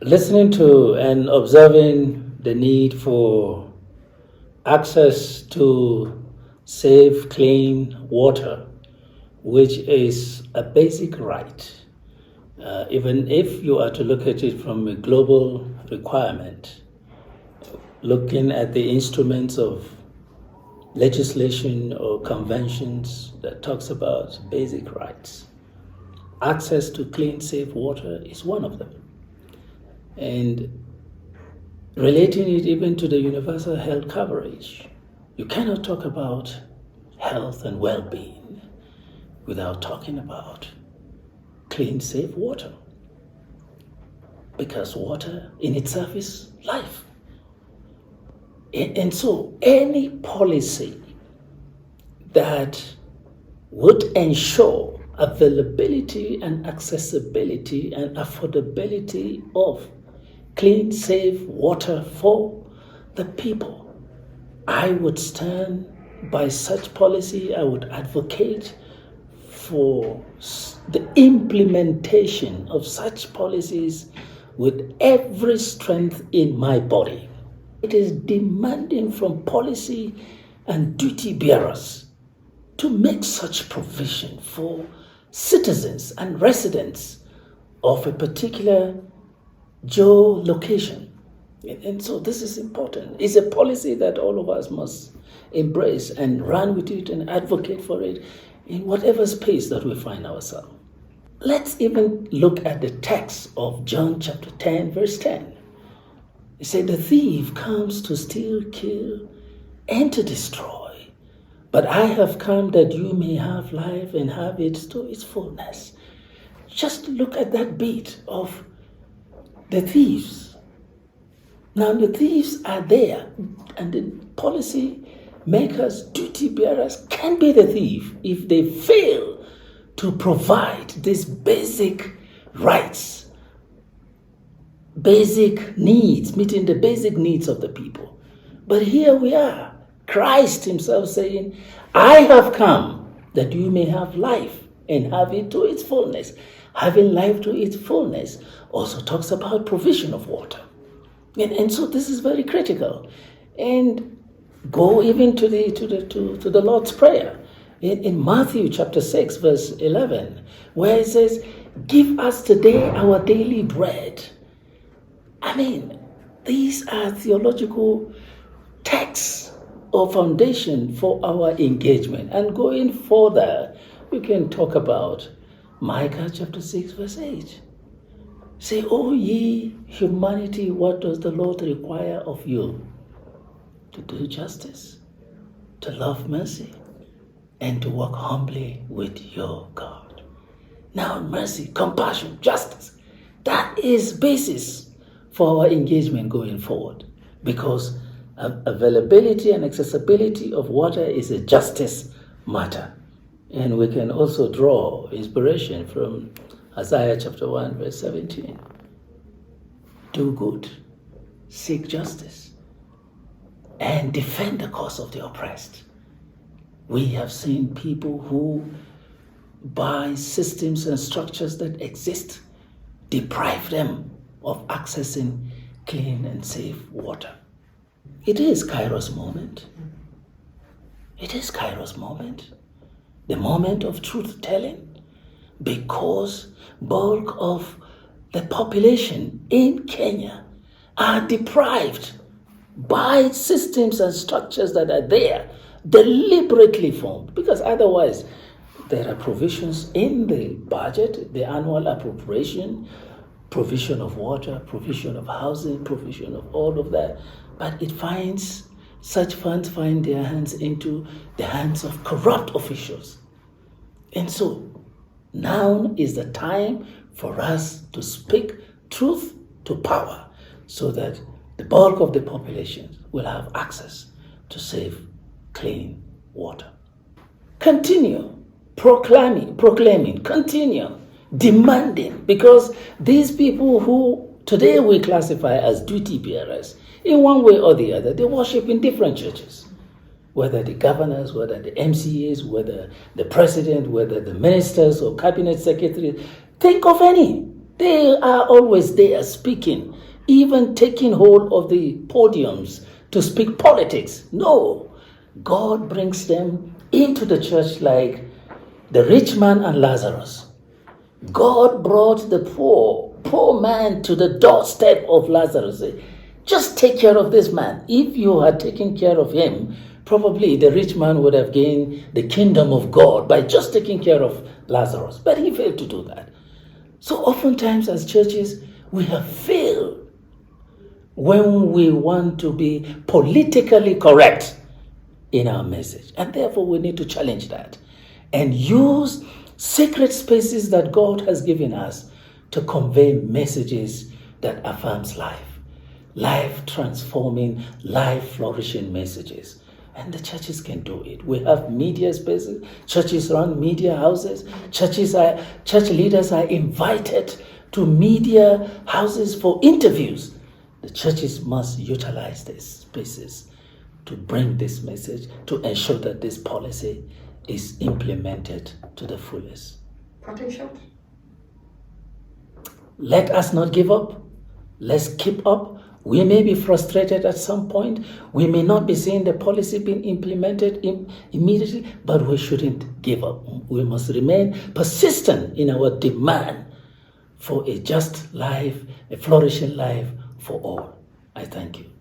Listening to and observing the need for access to safe, clean water, which is a basic right, even if you are to look at it from a global requirement, looking at the instruments of legislation or conventions that talks about basic rights. Access to clean, safe water is one of them. And relating it even to the universal health coverage, you cannot talk about health and well-being without talking about clean, safe water. Because water in itself is life. And so any policy that would ensure availability and accessibility and affordability of clean, safe water for the people, I would stand by such policy. I would advocate for the implementation of such policies with every strength in my body. It is demanding from policy and duty bearers to make such provision for citizens and residents of a particular geolocation. And so this is important. It's a policy that all of us must embrace and run with it and advocate for it in whatever space that we find ourselves. Let's even look at the text of John chapter 10, verse 10. It said, the thief comes to steal, kill, and to destroy. But I have come that you may have life and have it to its fullness. Just look at that bit of the thieves. Now the thieves are there, and the policy makers, duty bearers can be the thief if they fail to provide these basic rights, basic needs, meeting the basic needs of the people. But here we are, Christ himself saying, I have come that you may have life and have it to its fullness. Having life to its fullness also talks about provision of water. And so this is very critical. And go even to the Lord's Prayer in Matthew chapter 6, verse 11, where it says, give us today our daily bread. I mean, these are theological texts or foundation for our engagement. And going further, we can talk about Micah chapter 6, verse 8. Say, O ye humanity, what does the Lord require of you? To do justice, to love mercy, and to walk humbly with your God. Now, mercy, compassion, justice, that is basis for our engagement going forward, because availability and accessibility of water is a justice matter. And we can also draw inspiration from Isaiah chapter 1, verse 17. Do good, seek justice, and defend the cause of the oppressed. We have seen people who, by systems and structures that exist, deprive them of accessing clean and safe water. It is Kairos moment. It is Kairos moment. The moment of truth-telling, because bulk of the population in Kenya are deprived by systems and structures that are there, deliberately formed, because otherwise there are provisions in the budget, the annual appropriation, provision of water, provision of housing, provision of all of that, but it finds, such funds find their hands into the hands of corrupt officials. And so now is the time for us to speak truth to power, so that the bulk of the population will have access to safe, clean water. Continue proclaiming, continue demanding, because these people who today we classify as duty bearers, in one way or the other, they worship in different churches. Whether the governors, whether the MCAs, whether the president, whether the ministers or cabinet secretaries, think of any. They are always there speaking, even taking hold of the podiums to speak politics. No, God brings them into the church like the rich man and Lazarus. God brought the poor man to the doorstep of Lazarus. Just take care of this man. If you had taken care of him, probably the rich man would have gained the kingdom of God by just taking care of Lazarus. But he failed to do that. So oftentimes as churches, we have failed when we want to be politically correct in our message. And therefore we need to challenge that and use sacred spaces that God has given us to convey messages that affirms life transforming, life flourishing messages. And the churches can do it. We have media spaces. Churches run media houses. Church leaders are invited to media houses for interviews. The churches must utilize these spaces to bring this message, to ensure that this policy is implemented to the fullest. Parting shot. Let us not give up. Let's keep up. We may be frustrated at some point. We may not be seeing the policy being implemented immediately, but we shouldn't give up. We must remain persistent in our demand for a just life, a flourishing life for all. I thank you.